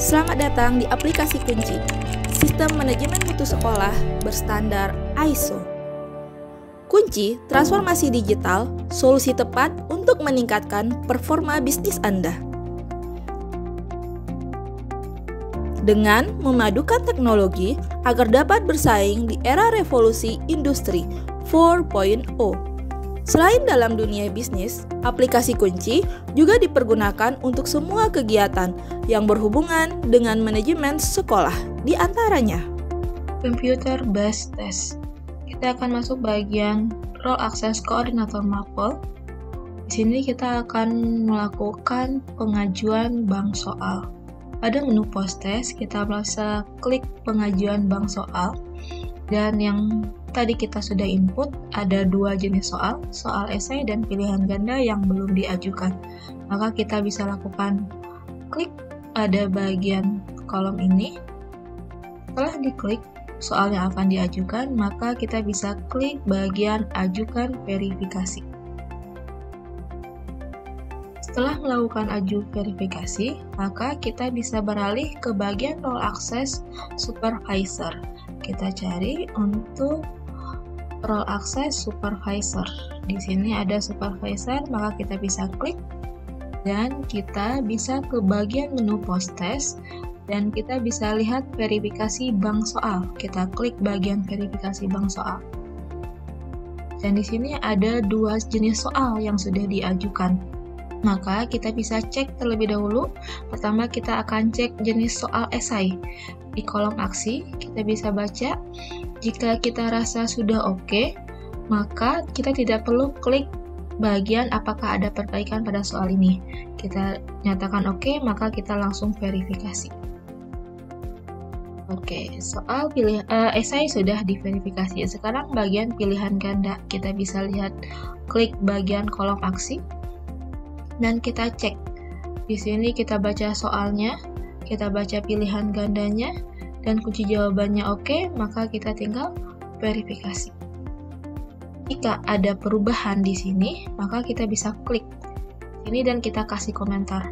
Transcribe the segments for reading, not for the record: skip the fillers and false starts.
Selamat datang di aplikasi Kunci, sistem manajemen mutu sekolah berstandar ISO. Kunci, transformasi digital, solusi tepat untuk meningkatkan performa bisnis Anda. Dengan memadukan teknologi agar dapat bersaing di era revolusi industri 4.0. Selain dalam dunia bisnis, aplikasi Kunci juga dipergunakan untuk semua kegiatan yang berhubungan dengan manajemen sekolah, di antaranya Computer Based Test. Kita akan masuk bagian Role Access Coordinator Mapel. Di sini kita akan melakukan pengajuan bank soal. Pada menu post test, kita bisa klik pengajuan bank soal. Dan yang tadi kita sudah input, ada dua jenis soal, soal esai dan pilihan ganda yang belum diajukan. Maka kita bisa lakukan klik pada bagian kolom ini. Setelah diklik soal yang akan diajukan, maka kita bisa klik bagian ajukan verifikasi. Setelah melakukan aju verifikasi, maka kita bisa beralih ke bagian Role Access Supervisor. Kita cari untuk Role Access Supervisor. Di sini ada Supervisor, maka kita bisa klik dan kita bisa ke bagian menu post test dan kita bisa lihat verifikasi bank soal. Kita klik bagian verifikasi bank soal. Dan di sini ada dua jenis soal yang sudah diajukan. Maka kita bisa cek terlebih dahulu. Pertama kita akan cek jenis soal esai. Di kolom aksi kita bisa baca. Jika kita rasa sudah oke, maka kita tidak perlu klik bagian apakah ada perbaikan pada soal ini. Kita nyatakan oke, maka kita langsung verifikasi. Oke, soal esai sudah diverifikasi. Sekarang bagian pilihan ganda. Kita bisa lihat klik bagian kolom aksi. Dan kita cek. Di sini kita baca soalnya, kita baca pilihan gandanya, dan kunci jawabannya oke, maka kita tinggal verifikasi. Jika ada perubahan di sini, maka kita bisa klik ini dan kita kasih komentar.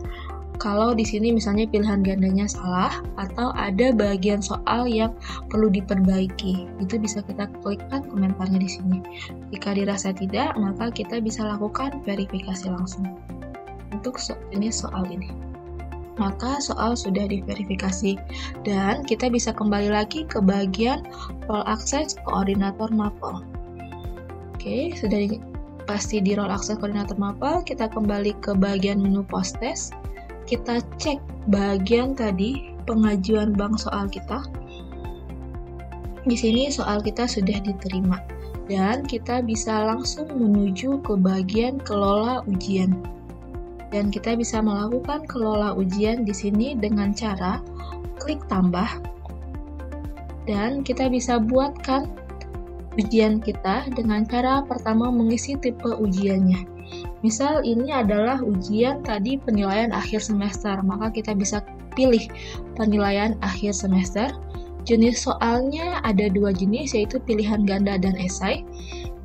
Kalau di sini misalnya pilihan gandanya salah atau ada bagian soal yang perlu diperbaiki, itu bisa kita klikkan komentarnya di sini. Jika dirasa tidak, maka kita bisa lakukan verifikasi langsung. Untuk jenis soal ini, maka soal sudah diverifikasi dan kita bisa kembali lagi ke bagian Role Access Coordinator Mapel. Oke, sudah pasti di Role Access Coordinator Mapel, kita kembali ke bagian menu post test. Kita cek bagian tadi pengajuan bank soal kita. Di sini soal kita sudah diterima dan kita bisa langsung menuju ke bagian kelola ujian. Dan kita bisa melakukan kelola ujian di sini dengan cara klik tambah dan kita bisa buatkan ujian kita dengan cara pertama mengisi tipe ujiannya. Misal ini adalah ujian tadi penilaian akhir semester, maka kita bisa pilih penilaian akhir semester. Jenis soalnya ada dua jenis, yaitu pilihan ganda dan esai.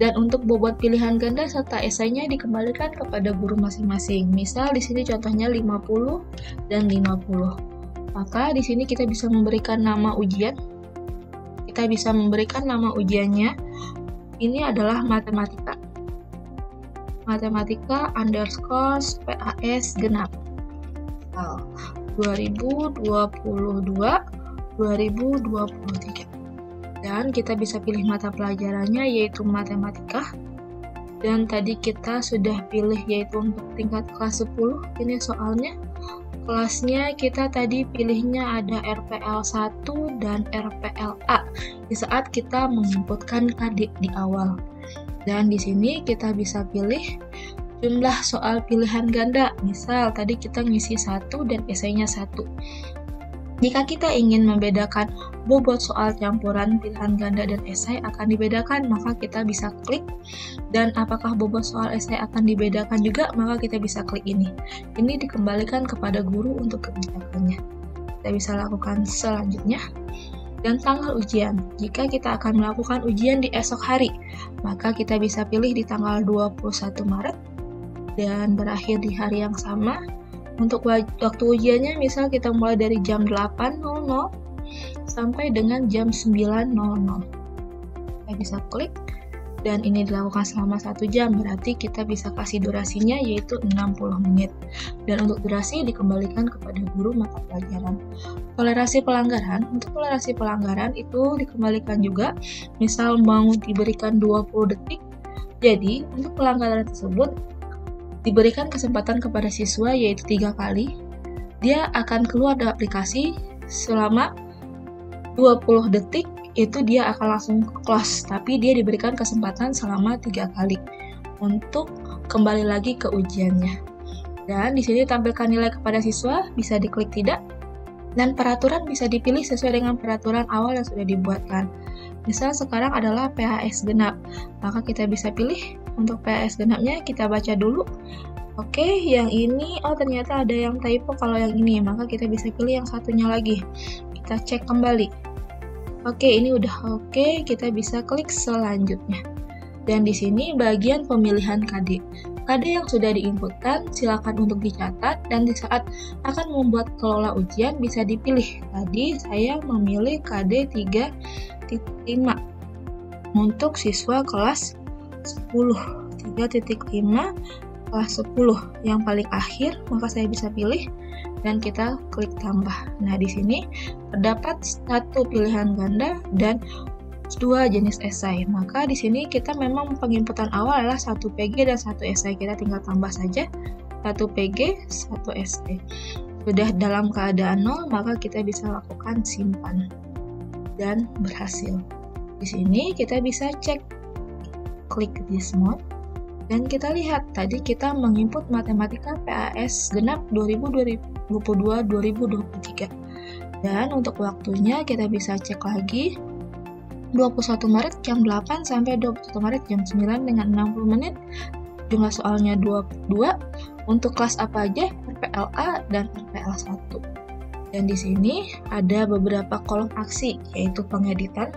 Dan untuk bobot pilihan ganda serta esainya dikembalikan kepada guru masing-masing. Misal di sini contohnya 50 dan 50. Maka di sini kita bisa memberikan nama ujian. Kita bisa memberikan nama ujiannya. Ini adalah matematika. Matematika _ PAS genap. 2022-2023. Dan kita bisa pilih mata pelajarannya yaitu matematika. Dan tadi kita sudah pilih yaitu untuk tingkat kelas 10. Ini soalnya. Kelasnya kita tadi pilihnya ada RPL 1 dan RPLA di saat kita menginputkan adik di awal. Dan di sini kita bisa pilih jumlah soal pilihan ganda. Misal tadi kita ngisi 1 dan esainya 1. Jika kita ingin membedakan bobot soal campuran pilihan ganda dan esai akan dibedakan, maka kita bisa klik. Dan apakah bobot soal esai akan dibedakan juga, maka kita bisa klik ini. Ini dikembalikan kepada guru untuk kebijakannya. Kita bisa lakukan selanjutnya. Dan tanggal ujian. Jika kita akan melakukan ujian di esok hari, maka kita bisa pilih di tanggal 21 Maret dan berakhir di hari yang sama. Untuk waktu ujiannya misal kita mulai dari jam 8.00 sampai dengan jam 9.00. Kita bisa klik dan ini dilakukan selama 1 jam, berarti kita bisa kasih durasinya yaitu 60 menit. Dan untuk durasi dikembalikan kepada guru mata pelajaran. Toleransi pelanggaran, untuk toleransi pelanggaran itu dikembalikan juga, misal mau diberikan 20 detik, jadi untuk pelanggaran tersebut diberikan kesempatan kepada siswa yaitu 3 kali. Dia akan keluar dari aplikasi selama 20 detik, itu dia akan langsung close, tapi dia diberikan kesempatan selama 3 kali untuk kembali lagi ke ujiannya. Dan di sini tampilkan nilai kepada siswa, bisa diklik tidak, dan peraturan bisa dipilih sesuai dengan peraturan awal yang sudah dibuatkan. Misal sekarang adalah PHS genap, maka kita bisa pilih untuk PHS genapnya, kita baca dulu. Oke, yang ini, oh ternyata ada yang typo kalau yang ini, maka kita bisa pilih yang satunya lagi. Kita cek kembali. Oke, ini udah oke, kita bisa klik selanjutnya. Dan di sini bagian pemilihan KD. KD yang sudah diinputkan silakan untuk dicatat dan di saat akan membuat kelola ujian bisa dipilih. Tadi saya memilih KD 3.5 untuk siswa kelas 10. 3.5 kelas 10 yang paling akhir, maka saya bisa pilih dan kita klik tambah. Nah, di sini terdapat 1 pilihan ganda dan 2 jenis esai. Maka di sini kita memang penginputan awal adalah 1 PG dan 1 esai. Kita tinggal tambah saja 1 PG, 1 esai. Sudah dalam keadaan 0, maka kita bisa lakukan simpan dan berhasil. Di sini kita bisa cek, klik this mode. Dan kita lihat, tadi kita menginput matematika PAS genap 2022-2023. Dan untuk waktunya kita bisa cek lagi, 21 Maret jam 8 sampai 21 Maret jam 9 dengan 60 menit. Jumlah soalnya 22. Untuk kelas apa aja? RPLA dan RPL1. Dan di sini ada beberapa kolom aksi, yaitu pengeditan.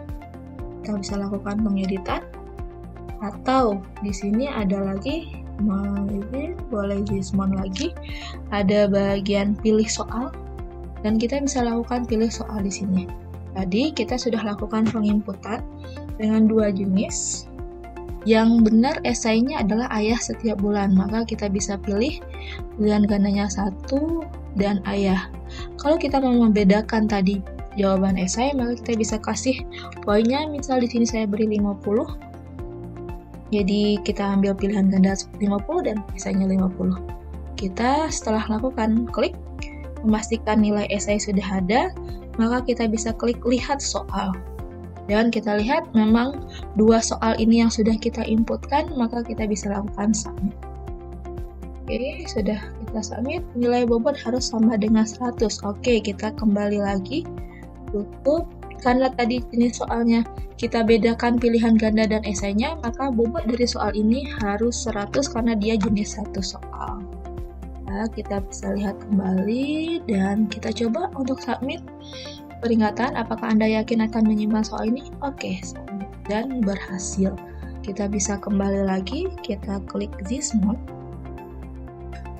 Kita bisa lakukan pengeditan. Atau di sini ada lagi, boleh Gizmon lagi, ada bagian pilih soal dan kita bisa lakukan pilih soal di sini. Tadi kita sudah lakukan penginputan dengan 2 jenis. Yang benar esainya adalah ayah setiap bulan, maka kita bisa pilih pilihan gandanya 1 dan ayah. Kalau kita mau membedakan tadi jawaban esai, maka kita bisa kasih poinnya, misal di sini saya beri 50. Jadi kita ambil pilihan ganda 50 dan sisanya 50. Kita setelah lakukan klik, memastikan nilai esai sudah ada, maka kita bisa klik lihat soal. Dan kita lihat memang 2 soal ini yang sudah kita inputkan, maka kita bisa lakukan submit. Oke, sudah kita submit, nilai bobot harus sama dengan 100. Oke, kita kembali lagi, tutup. Karena tadi jenis soalnya kita bedakan pilihan ganda dan esainya, maka bobot dari soal ini harus 100 karena dia jenis 1 soal. Nah, kita bisa lihat kembali dan kita coba untuk submit. Peringatan, apakah Anda yakin akan menyimpan soal ini? Oke, submit dan berhasil. Kita bisa kembali lagi, kita klik this mode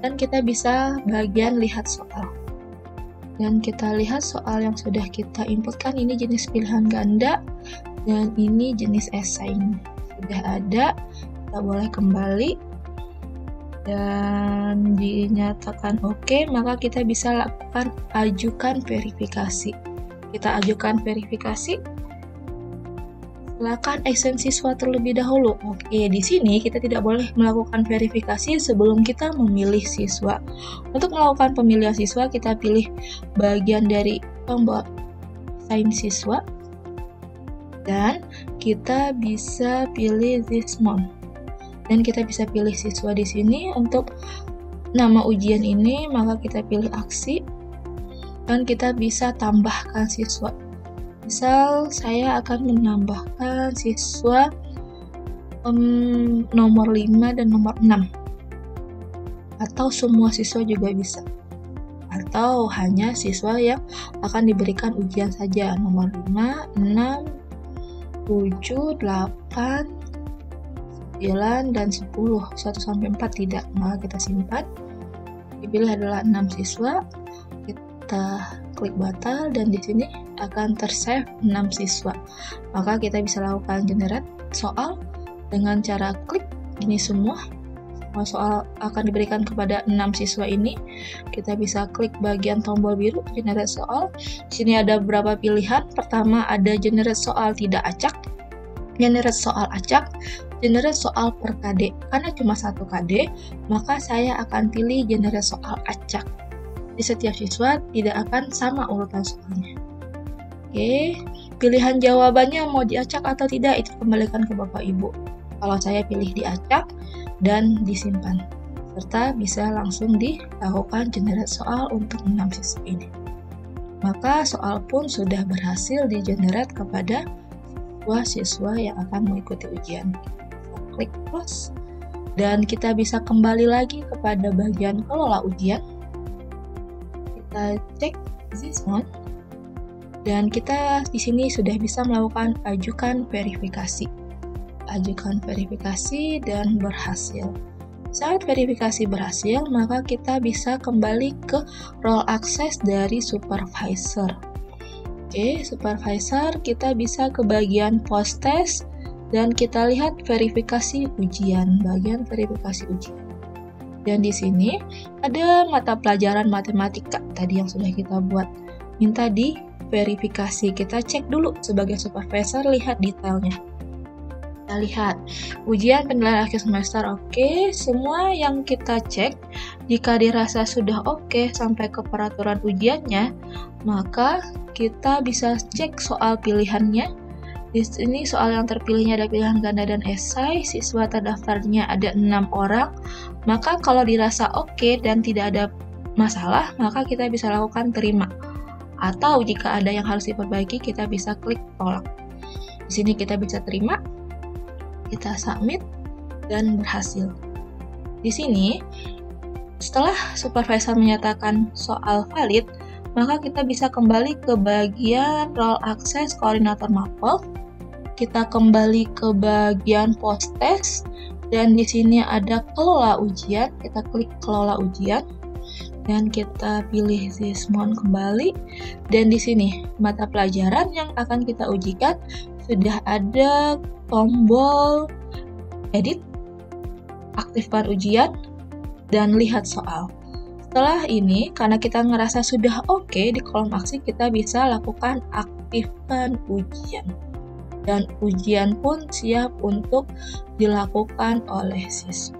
dan kita bisa bagian lihat soal. Dan kita lihat soal yang sudah kita inputkan, ini jenis pilihan ganda dan ini jenis esai. Sudah ada, kita boleh kembali dan dinyatakan oke, maka kita bisa lakukan ajukan verifikasi. Kita ajukan verifikasi. Silakan aksen siswa terlebih dahulu. Oke, di sini kita tidak boleh melakukan verifikasi sebelum kita memilih siswa. Untuk melakukan pemilihan siswa, kita pilih bagian dari tombol sign siswa. Dan kita bisa pilih this month. Dan kita bisa pilih siswa di sini. Untuk nama ujian ini, maka kita pilih aksi. Dan kita bisa tambahkan siswa. Misal saya akan menambahkan siswa nomor 5 dan nomor 6. Atau semua siswa juga bisa. Atau hanya siswa yang akan diberikan ujian saja. Nomor 5, 6, 7, 8, 9, dan 10. 1 sampai 4 tidak. Maka kita simpan. dipilih adalah 6 siswa. Kita klik batal dan di sini akan tersave 6 siswa. Maka kita bisa lakukan generate soal dengan cara klik ini semua. Soal akan diberikan kepada 6 siswa ini. Kita bisa klik bagian tombol biru generate soal. Di sini ada beberapa pilihan. Pertama ada generate soal tidak acak, generate soal acak, generate soal per KD. Karena cuma 1 KD, maka saya akan pilih generate soal acak. Di setiap siswa tidak akan sama urutan soalnya. Oke, pilihan jawabannya mau diacak atau tidak itu kembalikan ke Bapak Ibu. Kalau saya pilih diacak dan disimpan, serta bisa langsung dilakukan generate soal untuk 6 siswa ini. Maka soal pun sudah berhasil di-generate kepada siswa yang akan mengikuti ujian. Kita klik close dan kita bisa kembali lagi kepada bagian kelola ujian. Kita cek this one dan kita di sini sudah bisa melakukan ajukan verifikasi. Ajukan verifikasi dan berhasil. Saat verifikasi berhasil, maka kita bisa kembali ke role access dari supervisor. Oke, supervisor kita bisa ke bagian post test dan kita lihat verifikasi ujian, bagian verifikasi ujian. Dan di sini ada mata pelajaran matematika tadi yang sudah kita buat. Minta di verifikasi. Kita cek dulu sebagai supervisor, lihat detailnya. Kita lihat ujian penilaian akhir semester oke, semua yang kita cek jika dirasa sudah oke sampai ke peraturan ujiannya, maka kita bisa cek soal pilihannya. Di sini soal yang terpilihnya ada pilihan ganda dan esai, siswa terdaftarnya ada 6 orang. Maka kalau dirasa oke dan tidak ada masalah, maka kita bisa lakukan terima. Atau jika ada yang harus diperbaiki, kita bisa klik tolak. Di sini kita bisa terima. Kita submit dan berhasil. Di sini, setelah supervisor menyatakan soal valid, maka kita bisa kembali ke bagian role access koordinator mapel. Kita kembali ke bagian post test dan di sini ada kelola ujian. Kita klik kelola ujian dan kita pilih this one kembali. Dan di sini mata pelajaran yang akan kita ujikan sudah ada tombol edit, aktifkan ujian, dan lihat soal. Setelah ini, karena kita ngerasa sudah oke di kolom aksi, kita bisa lakukan aktifkan ujian. Dan ujian pun siap untuk dilakukan oleh siswa.